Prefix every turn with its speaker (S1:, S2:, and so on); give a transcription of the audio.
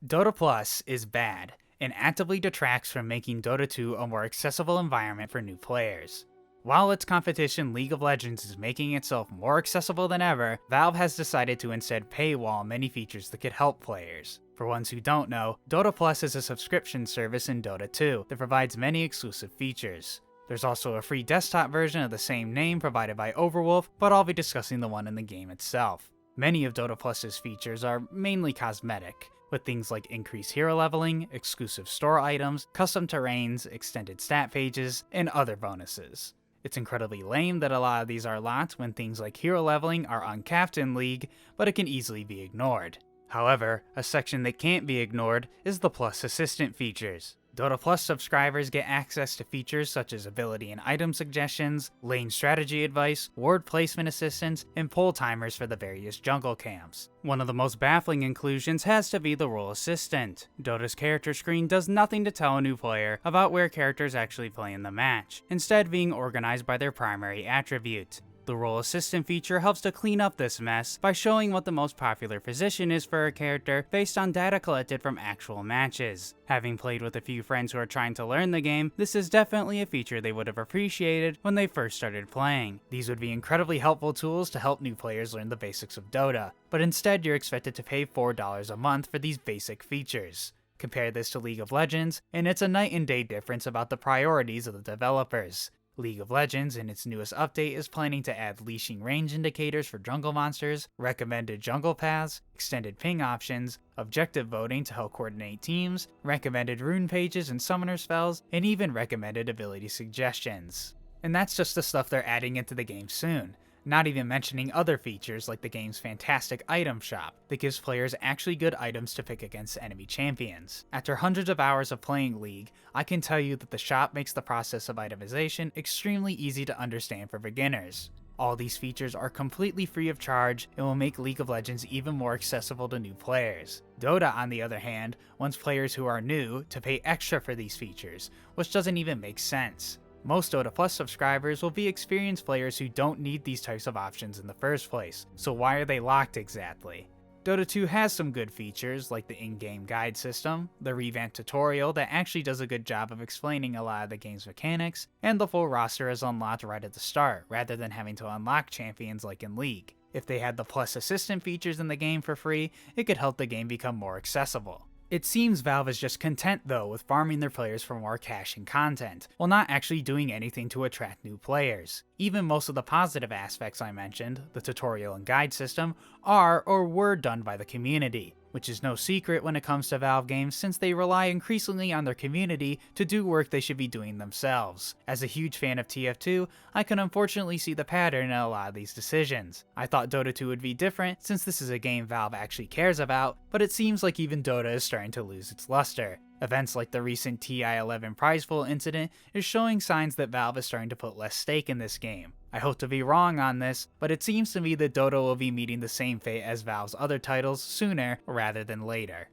S1: Dota Plus is bad and actively detracts from making Dota 2 a more accessible environment for new players. While its competition League of Legends is making itself more accessible than ever, Valve has decided to instead paywall many features that could help players. For ones who don't know, Dota Plus is a subscription service in Dota 2 that provides many exclusive features. There's also a free desktop version of the same name provided by Overwolf, but I'll be discussing the one in the game itself. Many of Dota Plus's features are mainly cosmetic, with things like increased hero leveling, exclusive store items, custom terrains, extended stat pages, and other bonuses. It's incredibly lame that a lot of these are locked when things like hero leveling are uncapped in League, but it can easily be ignored. However, a section that can't be ignored is the Plus Assistant features. Dota Plus subscribers get access to features such as ability and item suggestions, lane strategy advice, ward placement assistance, and pull timers for the various jungle camps. One of the most baffling inclusions has to be the role assistant. Dota's character screen does nothing to tell a new player about where characters actually play in the match, instead being organized by their primary attribute. The role assistant feature helps to clean up this mess by showing what the most popular position is for a character based on data collected from actual matches. Having played with a few friends who are trying to learn the game, this is definitely a feature they would have appreciated when they first started playing. These would be incredibly helpful tools to help new players learn the basics of Dota, but instead you're expected to pay $4 a month for these basic features. Compare this to League of Legends, and it's a night and day difference about the priorities of the developers. League of Legends, in its newest update, is planning to add leashing range indicators for jungle monsters, recommended jungle paths, extended ping options, objective voting to help coordinate teams, recommended rune pages and summoner spells, and even recommended ability suggestions. And that's just the stuff they're adding into the game soon. Not even mentioning other features like the game's fantastic item shop that gives players actually good items to pick against enemy champions. After hundreds of hours of playing League, I can tell you that the shop makes the process of itemization extremely easy to understand for beginners. All these features are completely free of charge and will make League of Legends even more accessible to new players. Dota, on the other hand, wants players who are new to pay extra for these features, which doesn't even make sense. Most Dota Plus subscribers will be experienced players who don't need these types of options in the first place, so why are they locked exactly? Dota 2 has some good features like the in-game guide system, the revamped tutorial that actually does a good job of explaining a lot of the game's mechanics, and the full roster is unlocked right at the start, rather than having to unlock champions like in League. If they had the Plus Assistant features in the game for free, it could help the game become more accessible. It seems Valve is just content though with farming their players for more cash and content, while not actually doing anything to attract new players. Even most of the positive aspects I mentioned, the tutorial and guide system, are or were done by the community, which is no secret when it comes to Valve games since they rely increasingly on their community to do work they should be doing themselves. As a huge fan of TF2, I can unfortunately see the pattern in a lot of these decisions. I thought Dota 2 would be different since this is a game Valve actually cares about, but it seems like even Dota is starting to lose its luster. Events like the recent TI-11 prize pool incident is showing signs that Valve is starting to put less stake in this game. I hope to be wrong on this, but it seems to me that Dota will be meeting the same fate as Valve's other titles sooner rather than later.